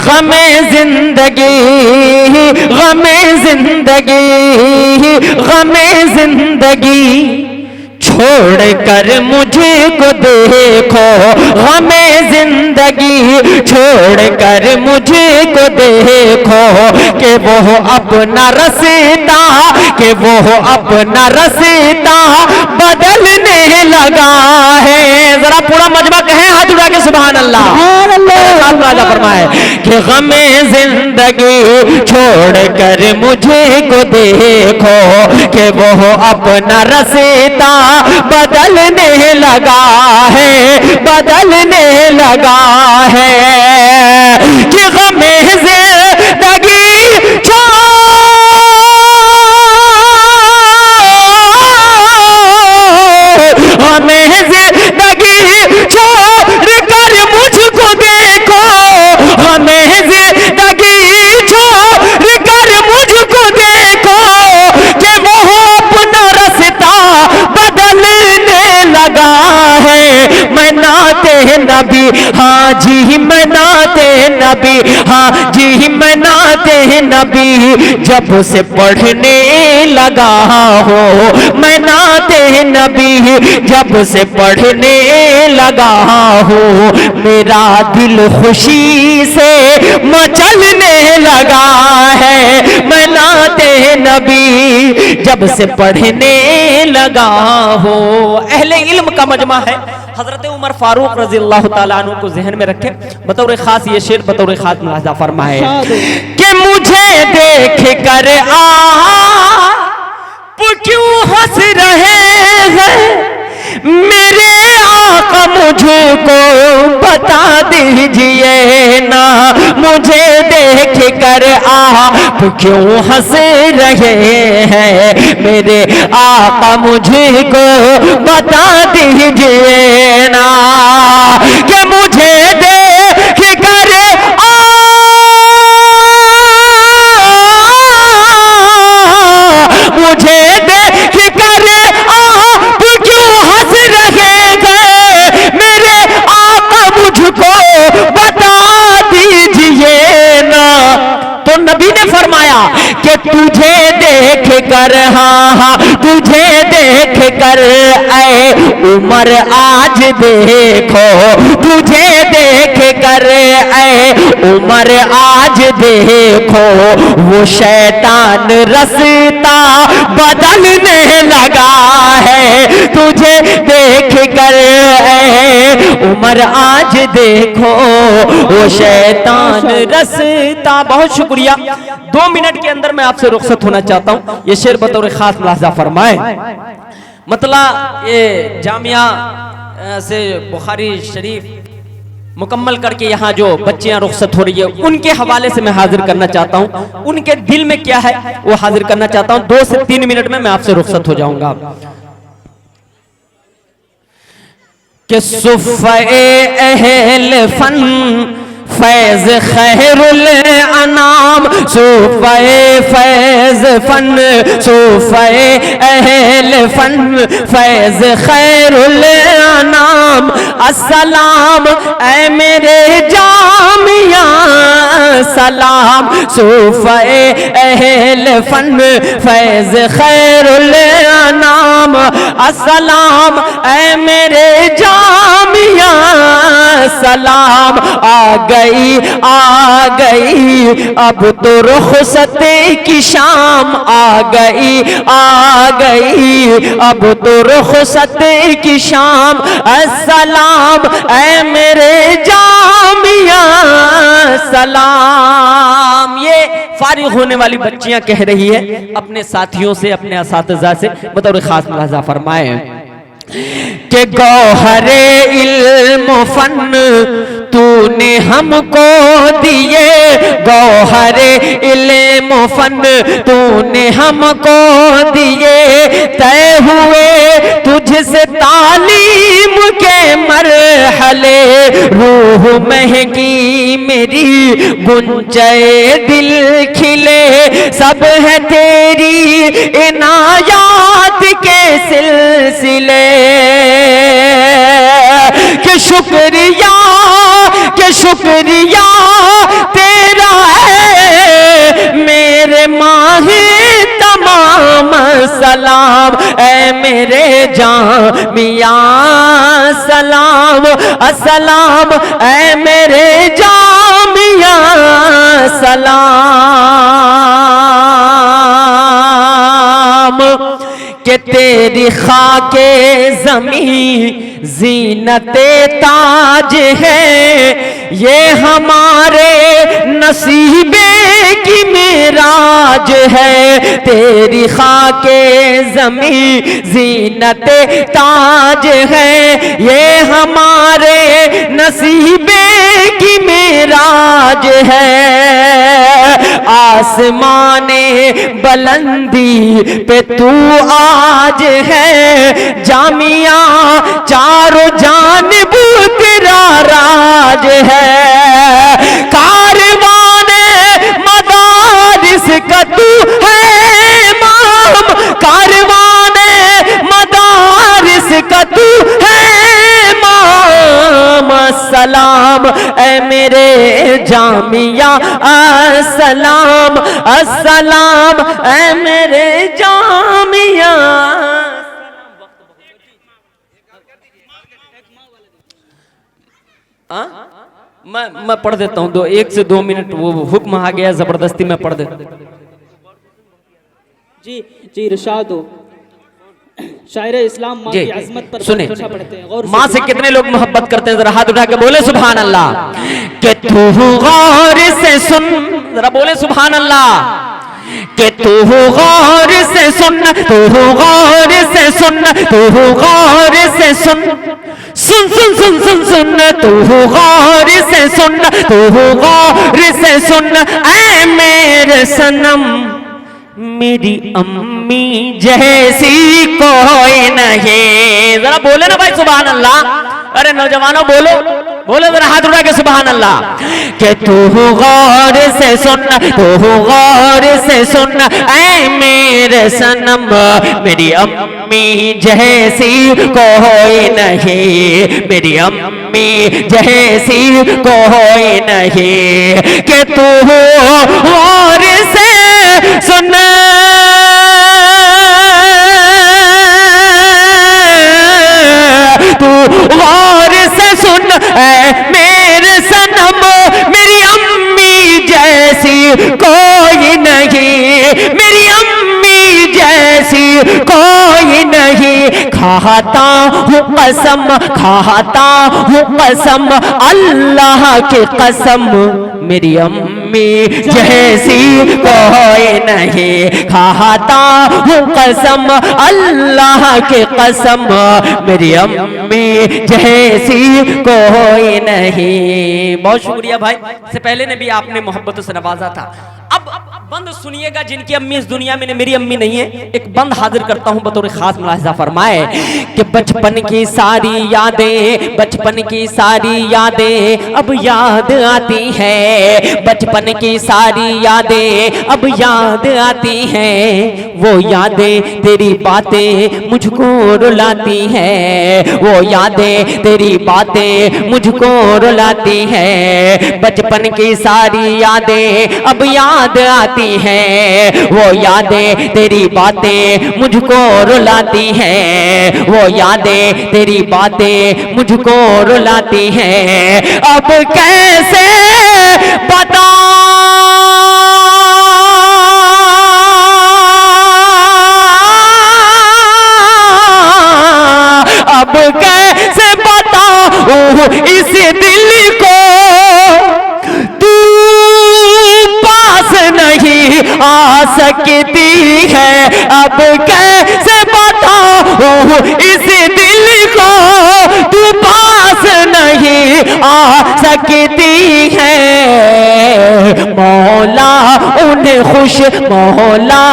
गमे जिंदगी, गमे जिंदगी, गमे जिंदगी छोड़ कर मुझको देखो, हमें जिंदगी छोड़ कर मुझको देखो, कि वो अपना रास्ता, कि वो अपना रास्ता बदलने लगा है। जरा पूरा मजमा कहें हाथ उठा के सुभान अल्लाह। राजा फरमाए कि गमे जिंदगी छोड़ कर मुझको देखो, कि वो अपना रास्ता बदलने लगा है, बदलने लगा है। कि गमे जिंदगी हमें जिंदगी छोड़ कर मुझको देखो, हमें जिंदगी छोड़ कर मुझको देखो, कि वो अपना रास्ता बदलने लगा है। मैं नाते नबी, हाँ जी मैं नाते नबी, हाँ जी मैं नाते नबी जब से पढ़ने लगा हो, मैं नाते नबी जब से पढ़ने लगा हो, मेरा दिल खुशी से मचलने लगा है। मैं नाते नबी जब से पढ़ने लगा हो। अहले इल्म का मजमा है, हजरत उमर फारूक रजी अल्लाह ताला अन्हु को जहन में रखे, बतौर खास ये शेर बतौर खास मुलाजा फरमाए कि मुझे देख कर आप क्यों हंस रहे हैं, मेरे आका मुझको बता दीजिए ना, मुझे देख कर आप क्यों हंस रहे हैं, मेरे आका मुझको बता दीजिए ना, कि मुझे देख कर मुझे देख कर आप क्यों हंस रहे हैं, मेरे आका मुझको बता दीजिए ना। तो नबी ने फरमाया कि तुझे देख कर, हाँ हाँ तुझे देख कर ऐ उमर आज देखो, तुझे देख कर ऐ उमर आज देखो, वो शैतान रास्ता बदलने लगा है। तुझे देख कर ऐ उमर आज देखो, वो शैतान रास्ता। बहुत शुक्रिया। 2 मिनट के अंदर मैं आपसे रुखसत होना चाहता हूं। ये शेर बतौर खास मुलाजा फरमाए। मतलब ये जामिया से बुखारी शरीफ मुकम्मल करके यहाँ जो बच्चियां रुखसत हो रही है उनके हवाले से मैं हाजिर करना चाहता हूँ, उनके दिल में क्या है वो हाजिर करना चाहता हूँ। 2 से 3 मिनट में मैं आपसे रुखसत हो जाऊंगा। कि सुफ़े अहल फन फैज खैरुल अनाम, सुफ़े फैज फन, सुफ़े अहल फन फैज खैरुल अनाम, अस्सलाम ऐ मेरे जामिया सलाम, सुफ़े अहल फन फैज खैरुल अनाम, अस्सलाम ऐ मेरे जामिया सलाम। आ गई अब तो रुखसत की शाम, आ गई अब तो रुखसत की शाम, अस्सलाम ऐ मेरे जामिया सलाम। ये फारिग होने वाली बच्चियां कह रही है अपने साथियों से, अपने असातिज़ा से, बतौर खास मुलाजा फरमाए कि गौहरे इल्म फन तूने हमको दिए, गौहरे इल्म फन तूने हमको दिए, तय हुए तुझसे तालीम के मरहले, रूह महकी मेरी गुंजे दिल खिले, सब है तेरी इनायात के सिलसिले। कि शुक्रिया सलाम ऐ मेरे जामिया सलाम, अस्सलाम ऐ मेरे जामिया सलाम। कि तेरी खाके ज़मीं ज़ीनते ताज है, ये हमारे नसीबे की मेराज है। तेरी खाके ज़मीं ज़ीनते ताज है, ये हमारे नसीबे की मेराज है। आसमाने बुलंदी पे तू आज है, जामिया चारों जानिब तेरा राज है। कारवाने मदारिस का तू है इमाम, कारवाने मदारिस का तू है इमाम। सलाम ऐ मेरे जामिया अस्सलाम, अस्सलाम ऐ मेरे जामिया। मैं पढ़ देता हूँ 1 से 2 मिनट, वो हुक्म आ गया जबरदस्ती में पढ़ देता हूँ। जी जी इरशाद हो। शायर इस्लाम माँ की अज़मत पर सुने, पढ़ते हैं। माँ से कितने लोग मोहब्बत करते हैं, जरा हाथ उठा के बोले सुभान अल्लाह। कि तू गौर से सुन, जरा बोले सुभान अल्लाह। कि तू गौर से सुन, तू गौर से सुन, तू गौर से सुन, सुन सुन सुन सुन सुन, तू गौर से सुन, तू गौर से सुन, ऐ मेरे सनम मेरी अम्मी जैसी कोई नहीं। जरा बोले ना भाई सुभान अल्लाह। अरे नौजवानों बोलो, बोलो जरा हाथ उठा के सुभान अल्लाह। कि तू गौर से सुन, तू गौर से सुन, ऐ मेरे सनम मेरी अम्मी जैसी कोई नहीं, मेरी अम्मी जैसी कोई नहीं। कि तू गौर से सुन, तू गौर से सुन, ऐ मेरे सनम मेरी अम्मी जैसी कोई नहीं, मेरी अम्मी जैसी कोई नहीं। खाता हूँ कसम, खाता हूँ कसम अल्लाह की कसम, मेरी अम्मी जैसी कोई नहीं। खाता हूँ कसम अल्लाह की कसम, मेरी अम्मी जैसी कोई नहीं। बहुत शुक्रिया भाई, इससे पहले ने भी आपने मोहब्बतों से नवाजा था। अब बंद सुनिएगा, जिनकी अम्मी इस दुनिया में मेरी अम्मी नहीं है, एक बंद हाजिर करता हूं बतौर खास मुलाहिजा फरमाए। कि बचपन की सारी यादें, बचपन की सारी यादें अब याद आती है, बचपन की सारी यादें अब याद आती हैं। वो यादें तेरी बातें मुझको रुलाती हैं, वो यादें तेरी बातें मुझको रुलाती हैं। बचपन की सारी यादें अब याद आती हैं, वो यादें तेरी बातें मुझको रुलाती हैं, वो यादें तेरी बातें मुझको रुलाती हैं। अब कैसे बता अब कैसे बताऊं इस दिल को, तू पास नहीं आ सकती है। अब कैसे बताऊं इस दिल को, तू पास नहीं आ सकती है। मौला उन्हें खुश, मौला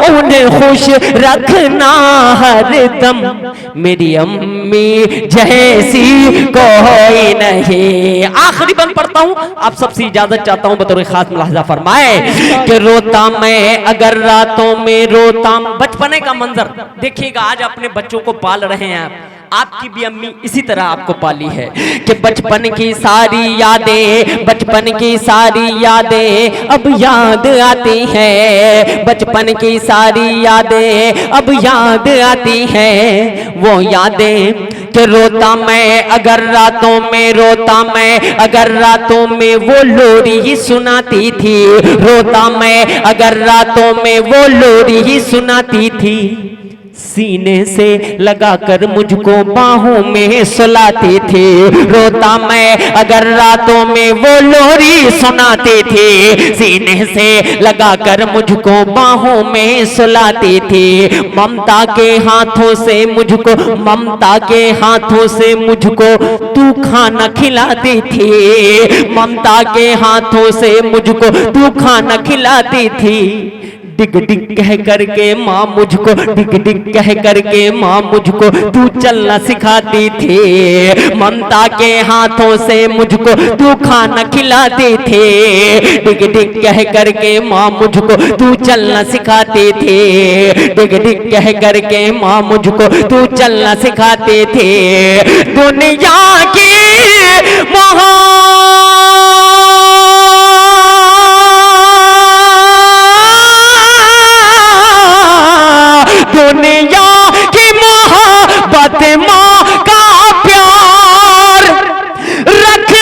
उन्हें खुश रखना हर दम, मेरी अम्मी जैसी कोई नहीं। आखिरी बंद पढ़ता हूं, आप सबसे इजाजत चाहता हूं बतौर खास मुलाहिजा फरमाए। कि रोता मैं अगर रातों में रोता, बचपने का मंजर देखिएगा। आज अपने बच्चों को पाल रहे हैं आप, आपकी भी अम्मी इसी तरह आपको पाली है कि बचपन की सारी यादें, बचपन की सारी यादें अब याद आती हैं, बचपन की सारी यादें अब याद आती हैं। वो यादें कि रोता मैं अगर रातों में, रोता मैं अगर रातों में वो लोरी ही सुनाती थी, रोता मैं अगर रातों में वो लोरी ही सुनाती थी। सीने से लगाकर मुझको बाहों में सुलाती थी, रोता मैं अगर रातों में वो लोरी सुनाती थी, सीने से लगाकर मुझको बाहों में सुलाती थी। ममता के हाथों से मुझको, ममता के हाथों से मुझको तू खाना खिलाती थी, ममता के हाथों से मुझको तू खाना खिलाती थी। डिग डिग कह करके माँ मुझको, डिग डिग कह करके माँ मुझको तू चलना सिखाती थी, ममता के हाथों से मुझको तू खाना खिलाती थी। डिग डिग कह करके माँ मुझको तू चलना सिखाती थी, डिग डिग कह करके माँ मुझको तू चलना सिखाती थी। दुनिया की दुनिया की मोहब्बत, माँ का प्यार रख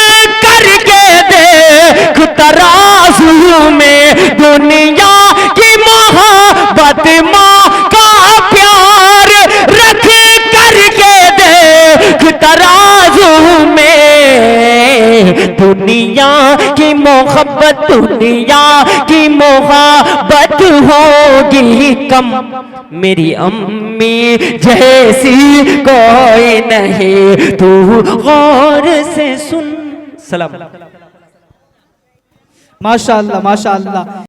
करके देख तराजू में, दुनिया की मोहब्बत, माँ का प्यार रख करके देख तराजू में। दुनिया की मोहब्बत, दुनिया की मोहब्बत होगी कम, मेरी अम्मी जैसी कोई नहीं, तू गौर से सुन। सलाम। माशाअल्लाह माशाअल्लाह।